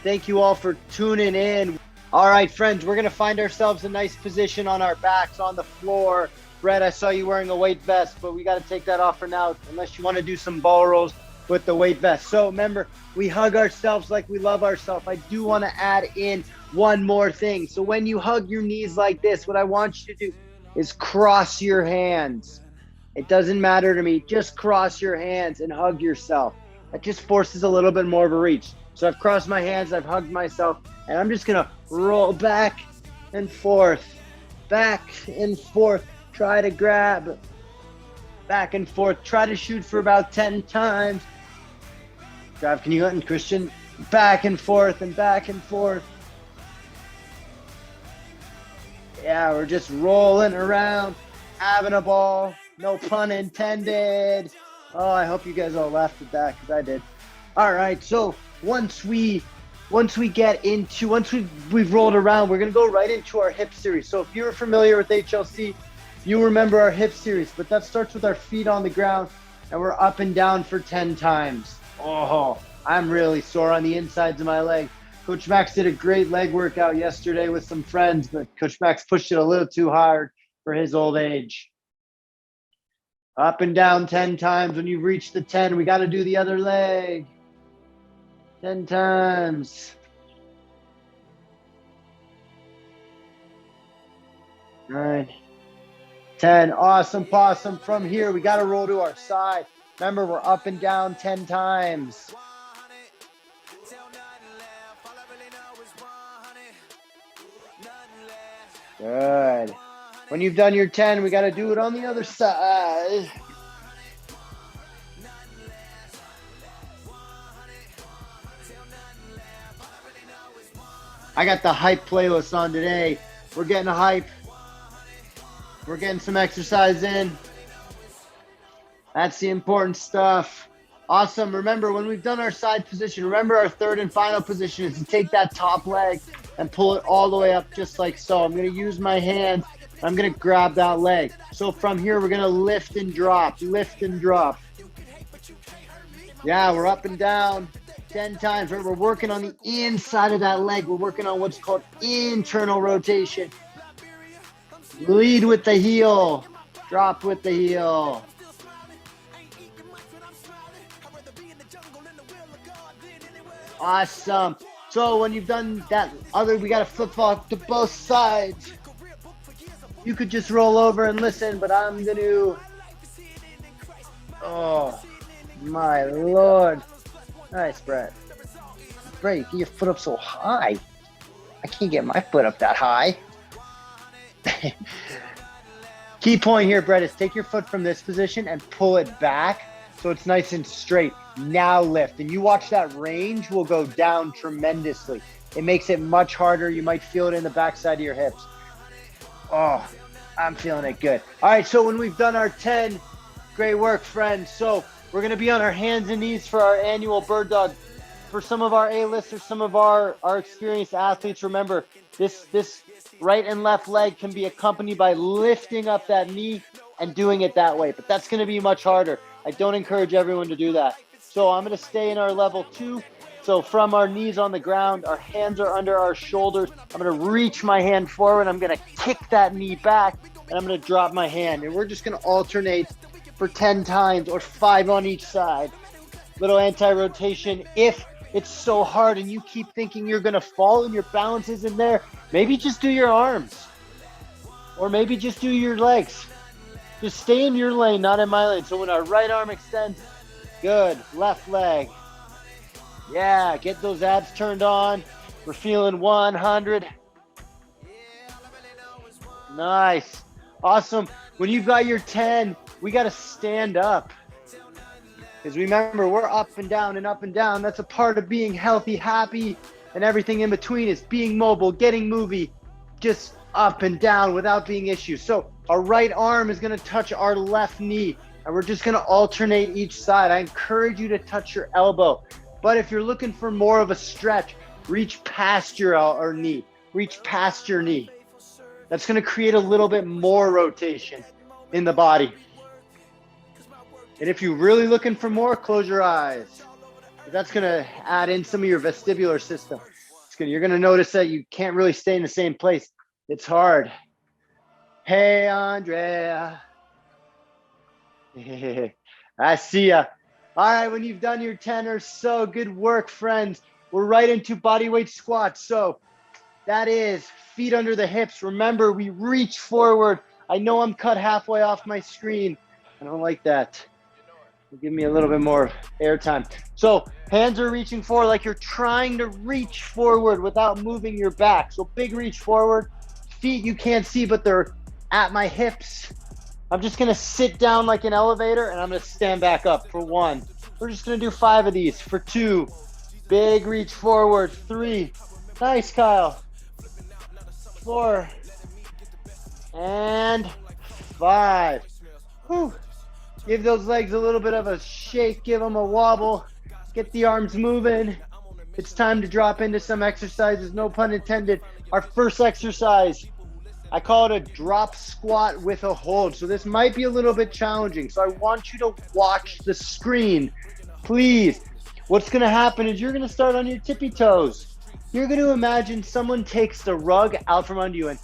Thank you all for tuning in. All right, friends, we're going to find ourselves a nice position on our backs on the floor. Brett, I saw you wearing a weight vest, but we got to take that off for now unless you want to do some ball rolls with the weight vest. So remember, we hug ourselves like we love ourselves. I do want to add in one more thing. So when you hug your knees like this, what I want you to do is cross your hands. It doesn't matter to me. Just cross your hands and hug yourself. That just forces a little bit more of a reach. So I've crossed my hands, I've hugged myself, and I'm just going to roll back and forth, try to grab, back and forth, try to shoot for about 10 times. Grab, can you hunt, Christian? Back and forth and back and forth. Yeah, we're just rolling around, having a ball. No pun intended. Oh, I hope you guys all laughed at that because I did. All right, so once we've rolled around, we're gonna go right into our hip series. So if you're familiar with HLC, you remember our hip series, but that starts with our feet on the ground and we're up and down for 10 times. Oh, I'm really sore on the insides of my leg. Coach Max did a great leg workout yesterday with some friends, but Coach Max pushed it a little too hard for his old age. Up and down 10 times. When you reach the 10, we got to do the other leg. 10 times. 9, 10. Awesome possum. From here, we got to roll to our side. Remember, we're up and down 10 times. Good. When you've done your 10, we got to do it on the other side. I got the hype playlist on today. We're getting a hype. We're getting some exercise in. That's the important stuff. Awesome. Remember, when we've done our side position, remember our third and final position is to take that top leg and pull it all the way up just like so. I'm going to use my hand. I'm going to grab that leg. So from here, we're going to lift and drop, lift and drop. Yeah, we're up and down 10 times. We're working on the inside of that leg. We're working on what's called internal rotation. Lead with the heel, drop with the heel. Awesome. So when you've done that we got to flip flop to both sides. You could just roll over and listen, but I'm going to, oh my Lord. Nice, Brett. Brett, you get your foot up so high. I can't get my foot up that high. Key point here, Brett, is take your foot from this position and pull it back so it's nice and straight. Now lift. And you watch that range will go down tremendously. It makes it much harder. You might feel it in the backside of your hips. Oh, I'm feeling it good. All right, so when we've done our 10, great work, friends. So we're going to be on our hands and knees for our annual bird dog. For some of our A-listers, some of our experienced athletes, remember, this right and left leg can be accompanied by lifting up that knee and doing it that way. But that's going to be much harder. I don't encourage everyone to do that. So I'm going to stay in our level 2. So from our knees on the ground, our hands are under our shoulders. I'm going to reach my hand forward. I'm going to kick that knee back, and I'm going to drop my hand. And we're just going to alternate for 10 times or 5 on each side. Little anti-rotation. If it's so hard and you keep thinking you're going to fall and your balance isn't there, maybe just do your arms. Or maybe just do your legs. Just stay in your lane, not in my lane. So when our right arm extends, good. Left leg. Yeah, get those abs turned on. We're feeling 100. Nice. Awesome. When you've got your 10, we got to stand up. Because remember, we're up and down and up and down. That's a part of being healthy, happy, and everything in between is being mobile, getting movie, just up and down without being issues. So our right arm is going to touch our left knee, and we're just going to alternate each side. I encourage you to touch your elbow. But if you're looking for more of a stretch, reach past your knee. Reach past your knee. That's going to create a little bit more rotation in the body. And if you're really looking for more, close your eyes. That's gonna add in some of your vestibular system. You're gonna notice that you can't really stay in the same place. It's hard. Hey, Andrea. I see ya. All right, when you've done your 10 or so, good work, friends. We're right into bodyweight squats. So that is feet under the hips. Remember, we reach forward. I know I'm cut halfway off my screen. I don't like that. Give me a little bit more airtime. So hands are reaching forward like you're trying to reach forward without moving your back. So big reach forward. Feet you can't see, but they're at my hips. I'm just gonna sit down like an elevator and I'm gonna stand back up for 1. We're just gonna do 5 of these for 2. Big reach forward. 3. Nice, Kyle. 4. And 5. Whew. Give those legs a little bit of a shake, give them a wobble, get the arms moving. It's time to drop into some exercises, no pun intended. Our first exercise, I call it a drop squat with a hold. So this might be a little bit challenging. So I want you to watch the screen, please. What's gonna happen is you're gonna start on your tippy toes. You're gonna imagine someone takes the rug out from under you and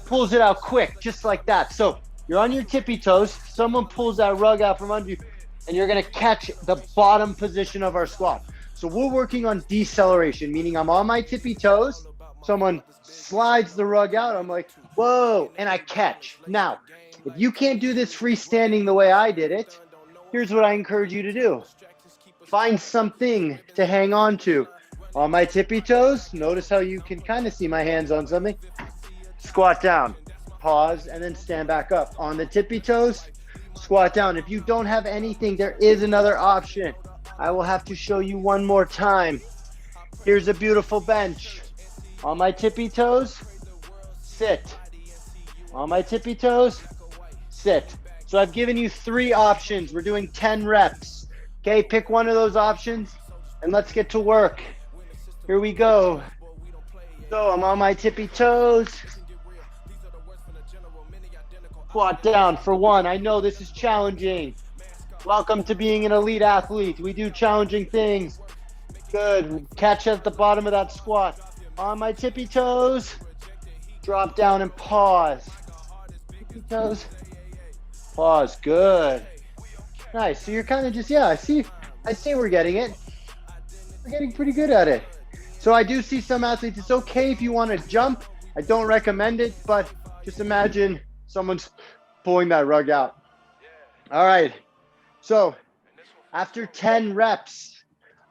pulls it out quick, just like that. So you're on your tippy toes, someone pulls that rug out from under you, and you're gonna catch the bottom position of our squat. So we're working on deceleration, meaning I'm on my tippy toes, someone slides the rug out, I'm like, whoa, and I catch. Now, if you can't do this freestanding the way I did it, here's what I encourage you to do. Find something to hang on to. On my tippy toes, notice how you can kind of see my hands on something. Squat down. Pause, and then stand back up. On the tippy toes, squat down. If you don't have anything, there is another option. I will have to show you one more time. Here's a beautiful bench. On my tippy toes, sit. On my tippy toes, sit. So I've given you 3 options. We're doing 10 reps. Okay, pick one of those options and let's get to work. Here we go. So I'm on my tippy toes. Squat down for 1. I know this is challenging. Welcome to being an elite athlete. We do challenging things. Good. Catch at the bottom of that squat. On my tippy toes. Drop down and pause. Tippy toes. Pause. Good. Nice. So you're kind of just, I see we're getting it. We're getting pretty good at it. So I do see some athletes, it's okay if you want to jump. I don't recommend it, but just imagine someone's pulling that rug out. All right. So after 10 reps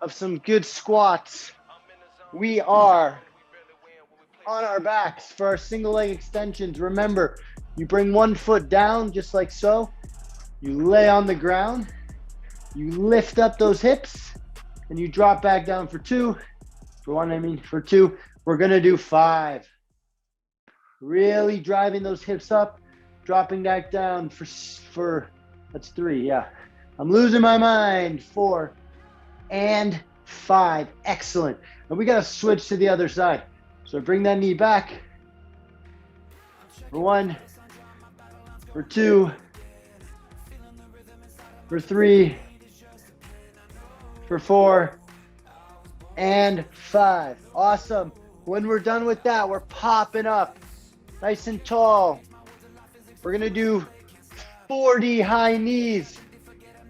of some good squats, we are on our backs for our single leg extensions. Remember, you bring one foot down just like so. You lay on the ground. You lift up those hips and you drop back down for 2. For 2. We're going to do 5. Really driving those hips up. Dropping back down for that's 3, yeah. I'm losing my mind. 4 and 5. Excellent. And we got to switch to the other side. So bring that knee back. For 1, for 2, for 3, for 4, and 5. Awesome. When we're done with that, we're popping up nice and tall. We're going to do 40 high knees,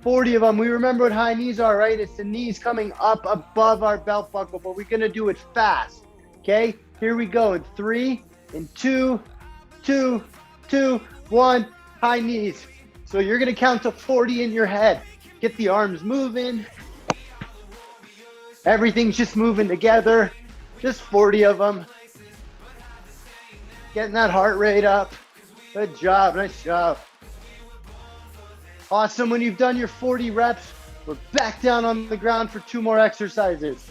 40 of them. We remember what high knees are, right? It's the knees coming up above our belt buckle, but we're going to do it fast. Okay, here we go. In 3, in 2, 2, 2, 1, high knees. So you're going to count to 40 in your head. Get the arms moving. Everything's just moving together. Just 40 of them. Getting that heart rate up. Good job. Nice job. Awesome. When you've done your 40 reps, we're back down on the ground for 2 more exercises.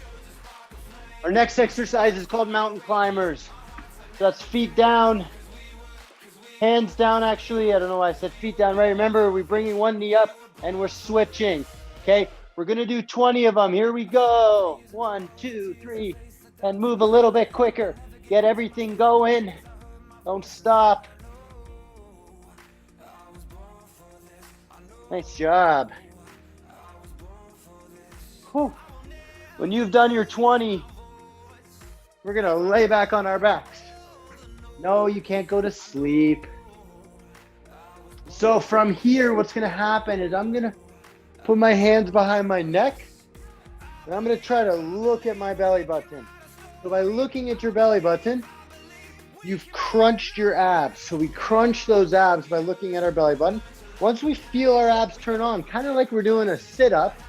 Our next exercise is called mountain climbers. So that's feet down, hands down. Actually, I don't know why I said feet down, right? Remember, we're bringing one knee up and we're switching. Okay, we're going to do 20 of them. Here we go. 1, 2, 3, and move a little bit quicker. Get everything going. Don't stop. Nice job. Whew. When you've done your 20, we're gonna lay back on our backs. No, you can't go to sleep. So from here, what's gonna happen is I'm gonna put my hands behind my neck, and I'm gonna try to look at my belly button. So by looking at your belly button, you've crunched your abs. So we crunch those abs by looking at our belly button. Once we feel our abs turn on, kind of like we're doing a sit-up,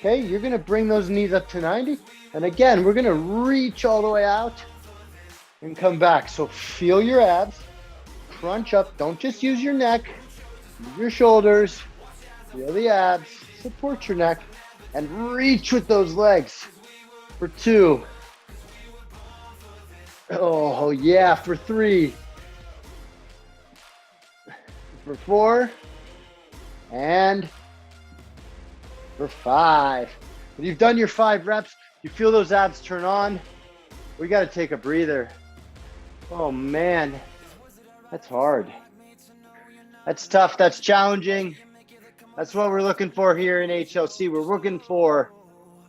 okay, you're gonna bring those knees up to 90. And again, we're gonna reach all the way out and come back. So feel your abs, crunch up. Don't just use your neck, use your shoulders, feel the abs, support your neck, and reach with those legs for 2. Oh yeah, for 3, for 4, and for 5. When you've done your 5 reps, you feel those abs turn on, we got to take a breather. Oh man, that's hard. That's tough, that's challenging. That's what we're looking for here in HLC. We're looking for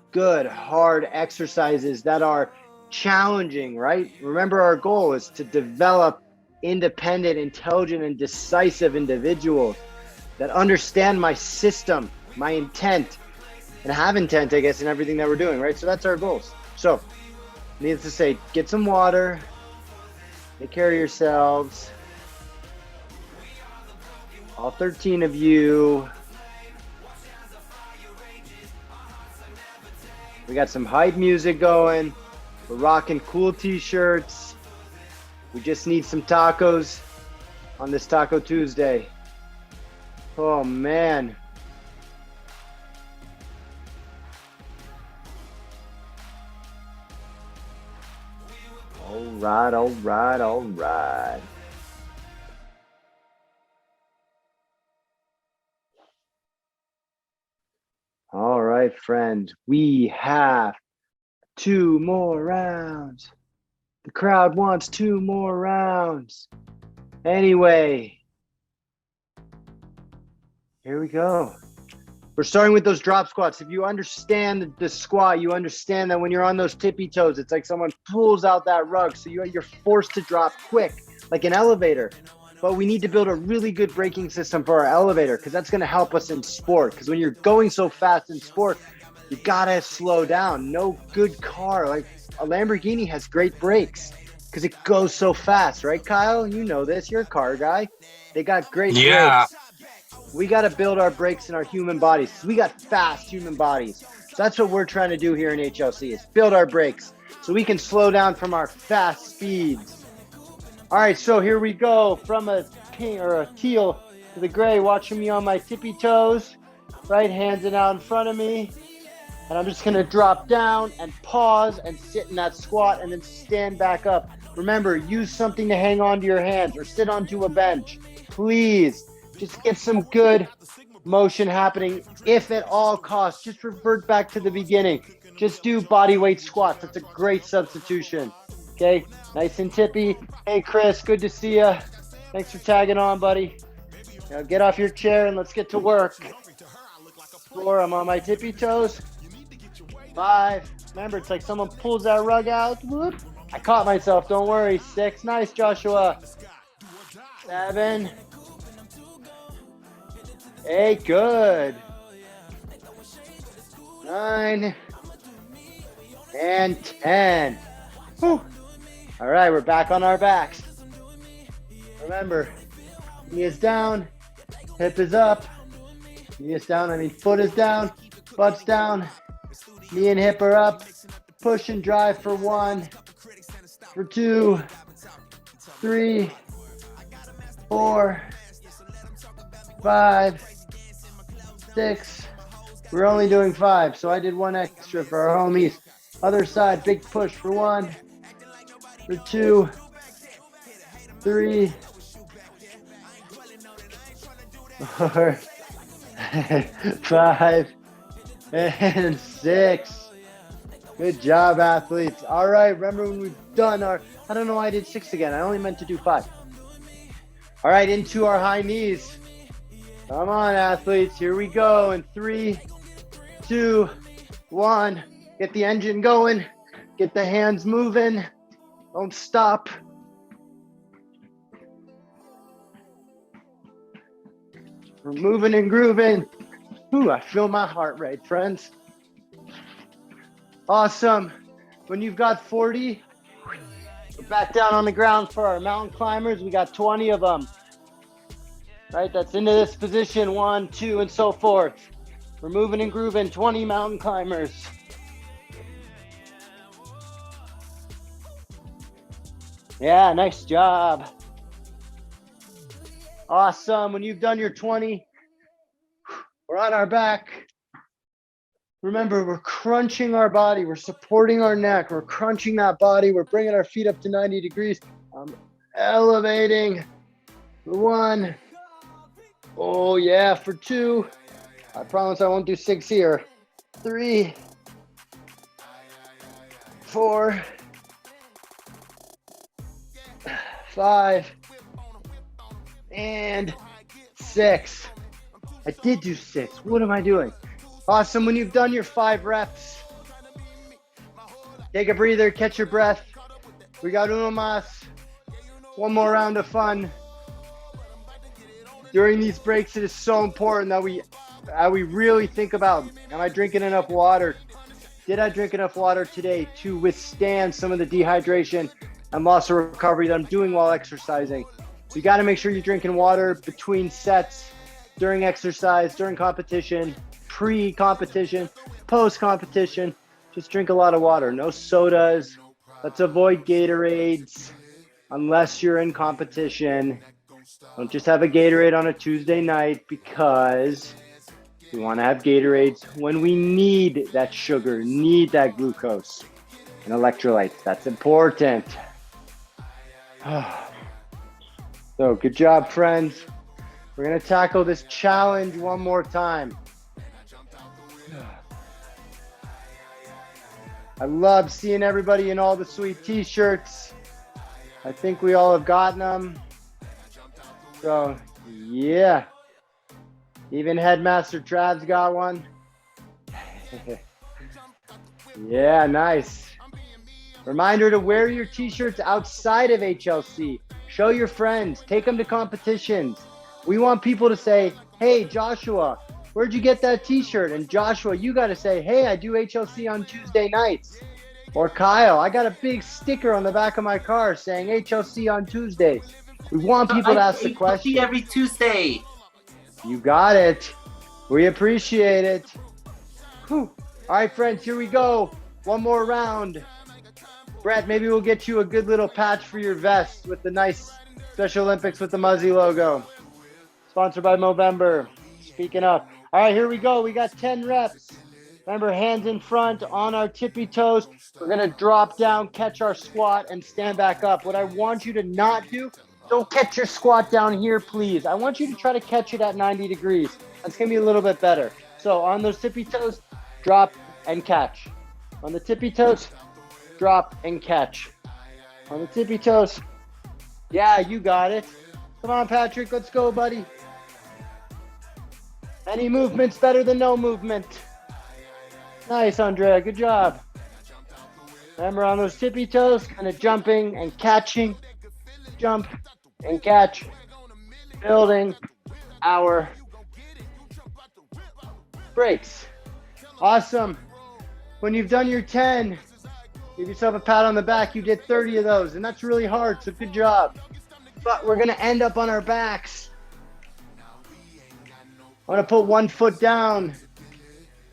good, hard exercises that are challenging, right? Remember, our goal is to develop independent, intelligent, and decisive individuals that understand my system, my intent, and have intent, I guess, in everything that we're doing, right? So that's our goals. So, needless to say, get some water, take care of yourselves. All 13 of you. We got some hype music going. We're rocking cool t-shirts. We just need some tacos on this Taco Tuesday. Oh man. All right, all right, all right. All right, friends, we have 2 more rounds. The crowd wants 2 more rounds. Anyway, here we go. We're starting with those drop squats. If you understand the squat, you understand that when you're on those tippy toes, it's like someone pulls out that rug. So you're forced to drop quick, like an elevator. But we need to build a really good braking system for our elevator, because that's going to help us in sport. Because when you're going so fast in sport, you gotta slow down. No good car, like a Lamborghini, has great brakes because it goes so fast, right, Kyle? You know this. You're a car guy. They got great brakes. We got to build our brakes in our human bodies. We got fast human bodies. So that's what we're trying to do here in HLC, is build our brakes so we can slow down from our fast speeds. All right, so here we go. From a pink or a teal to the gray, watching me on my tippy toes. Right, hands out in front of me. And I'm just gonna drop down and pause and sit in that squat and then stand back up. Remember, use something to hang onto your hands or sit onto a bench. Please, just get some good motion happening. If at all costs, just revert back to the beginning. Just do body weight squats. That's a great substitution. Okay, nice and tippy. Hey, Chris, good to see you. Thanks for tagging on, buddy. Now get off your chair and let's get to work. 4, I'm on my tippy toes. 5, remember, it's like someone pulls that rug out. Whoop. I caught myself, don't worry. 6, nice, Joshua. 7, 8, good. 9, and 10. Whew. All right, we're back on our backs. Remember, knee is down, hip is up. Knee is down, foot is down, butt's down. Knee and hip are up. Push and drive for 1, for 2, 3, 4, 5, 6. We're only doing 5, so I did 1 extra for our homies. Other side, big push for 1, for 2, 3, 4, 5, and 6. Good job, athletes. All right, remember when we've done our, I don't know why I did 6 again. I only meant to do 5. All right, into our high knees. Come on, athletes. Here we go in 3, 2, 1. Get the engine going. Get the hands moving. Don't stop. We're moving and grooving. Ooh, I feel my heart rate, friends. Awesome. When you've got 40, we're back down on the ground for our mountain climbers. We got 20 of them. Right, that's into this position, 1, 2, and so forth. We're moving and grooving, 20 mountain climbers. Yeah, nice job. Awesome. When you've done your 20, we're on our back. Remember, we're crunching our body. We're supporting our neck. We're crunching that body. We're bringing our feet up to 90 degrees. I'm elevating. For 1. Oh, yeah, for 2. I promise I won't do 6 here. 3. 4. 5. And 6. I did do 6. What am I doing? Awesome. When you've done your 5 reps, take a breather, catch your breath. We got uno más. One more round of fun. During these breaks, it is so important that we really think about, am I drinking enough water? Did I drink enough water today to withstand some of the dehydration and loss of recovery that I'm doing while exercising? So you got to make sure you're drinking water between sets, during exercise, during competition, pre-competition, post-competition. Just drink a lot of water. No sodas. Let's avoid Gatorades unless you're in competition. Don't just have a Gatorade on a Tuesday night, because we want to have Gatorades when we need that sugar, need that glucose and electrolytes. That's important. So good job, friends. We're going to tackle this challenge one more time. I love seeing everybody in all the sweet t-shirts. I think we all have gotten them. So, yeah. Even Headmaster Trav's got one. Yeah, nice. Reminder to wear your t-shirts outside of HLC. Show your friends. Take them to competitions. We want people to say, hey, Joshua, where'd you get that t-shirt? And Joshua, you got to say, hey, I do HLC on Tuesday nights. Or Kyle, I got a big sticker on the back of my car saying HLC on Tuesdays. We want people to ask the question. Every Tuesday. You got it. We appreciate it. Whew. All right, friends, here we go. One more round. Brett, maybe we'll get you a good little patch for your vest with the nice Special Olympics with the Muzzy logo. Sponsored by Movember. Speaking of. All right, here we go. We got 10 reps. Remember, hands in front on our tippy toes. We're going to drop down, catch our squat, and stand back up. What I want you to not do, don't catch your squat down here, please. I want you to try to catch it at 90 degrees. That's going to be a little bit better. So on those tippy toes, drop and catch. On the tippy toes, drop and catch. On the tippy toes. Yeah, you got it. Come on, Patrick. Let's go, buddy. Any movement's better than no movement. Nice, Andrea. Good job. Remember, on those tippy toes, kind of jumping and catching. Jump and catch. Building our breaks. Awesome. When you've done your 10, give yourself a pat on the back. You did 30 of those, and that's really hard, so good job. But we're going to end up on our backs. I'm going to put one foot down.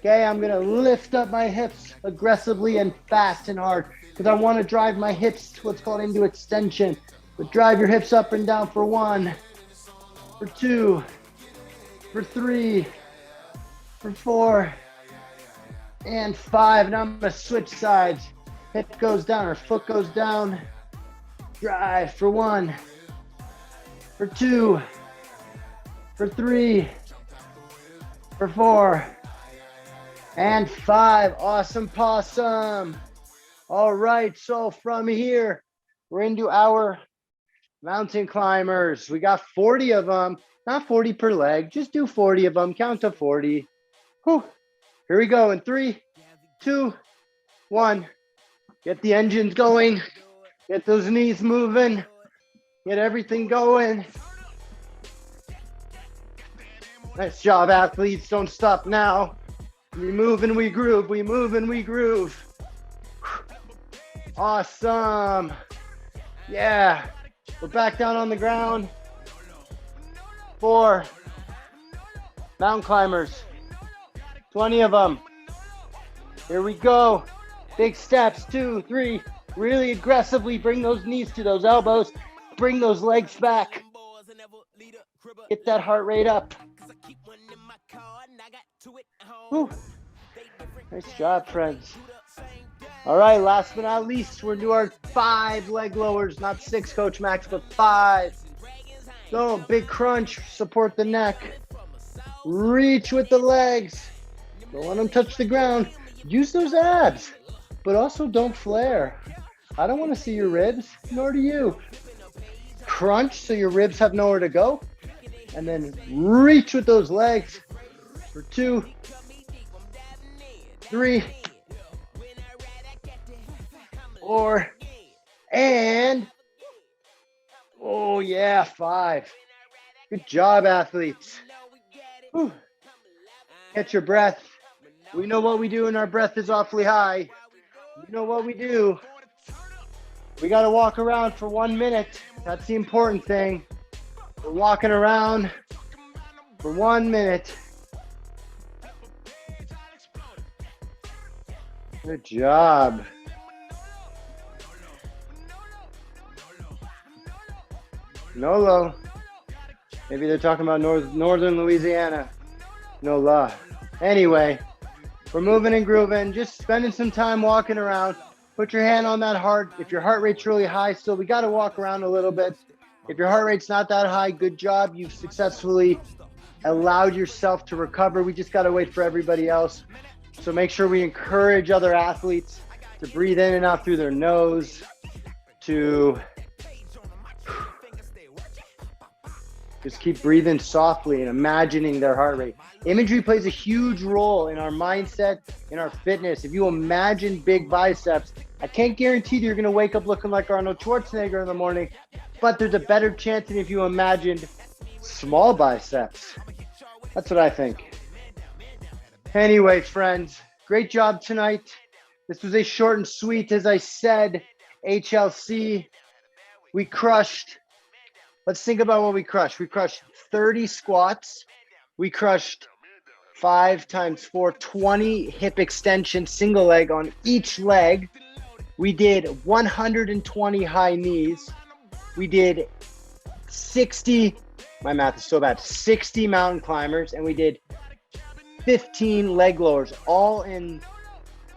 Okay, I'm going to lift up my hips aggressively and fast and hard because I want to drive my hips to what's called into extension. But drive your hips up and down for 1, for 2, for 3, for 4, and 5. Now I'm going to switch sides. Hip goes down or foot goes down. Drive for 1, for 2, for 3, for 4, and 5. Awesome possum. All right, so from here, we're into our mountain climbers. We got 40 of them, not 40 per leg, just do 40 of them, count to 40. Whew. Here we go in 3, 2, 1. Get the engines going. Get those knees moving. Get everything going. Nice job, athletes. Don't stop now. We move and we groove. We move and we groove. Awesome. Yeah. We're back down on the ground. 4. Mountain climbers. 20 of them. Here we go. Big steps. 2, 3. Really aggressively bring those knees to those elbows. Bring those legs back. Get that heart rate up. Whew. Nice job, friends. All right, last but not least, we're doing our 5 leg lowers. Not 6, Coach Max, but 5. So, big crunch. Support the neck. Reach with the legs. Don't let them touch the ground. Use those abs, but also don't flare. I don't want to see your ribs, nor do you. Crunch so your ribs have nowhere to go. And then reach with those legs for 2, 3, 4, and oh yeah, 5. Good job, athletes. Whew. Catch your breath. We know what we do when our breath is awfully high. You know what we do. We got to walk around for 1 minute. That's the important thing. We're walking around for 1 minute. Good job. Nolo. Maybe they're talking about northern Louisiana. Nola. Anyway, we're moving and grooving, just spending some time walking around. Put your hand on that heart. If your heart rate's really high still, we got to walk around a little bit. If your heart rate's not that high, good job. You've successfully allowed yourself to recover. We just got to wait for everybody else. So make sure we encourage other athletes to breathe in and out through their nose, to just keep breathing softly and imagining their heart rate. Imagery plays a huge role in our mindset, in our fitness. If you imagine big biceps, I can't guarantee that you're going to wake up looking like Arnold Schwarzenegger in the morning, but there's a better chance than if you imagined small biceps. That's what I think. Anyway, friends, great job tonight. This was a short and sweet, as I said, HLC. We crushed. Let's think about what we crushed. We crushed 30 squats. We crushed 5 times 4, 20 hip extension single leg on each leg. We did 120 high knees. We did 60, my math is so bad, 60 mountain climbers, and we did 15 leg lowers, all in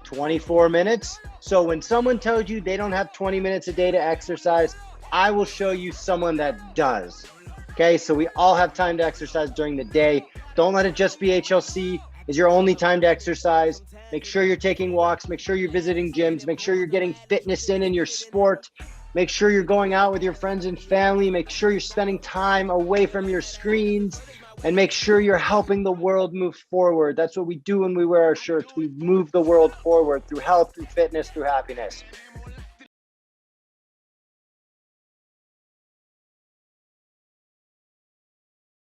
24 minutes. So when someone tells you they don't have 20 minutes a day to exercise, I will show you someone that does. Okay, so we all have time to exercise during the day. Don't let it just be HLC is your only time to exercise. Make sure you're taking walks. Make sure you're visiting gyms. Make sure you're getting fitness in your sport. Make sure you're going out with your friends and family. Make sure you're spending time away from your screens. And make sure you're helping the world move forward. That's what we do when we wear our shirts. We move the world forward through health, through fitness, through happiness.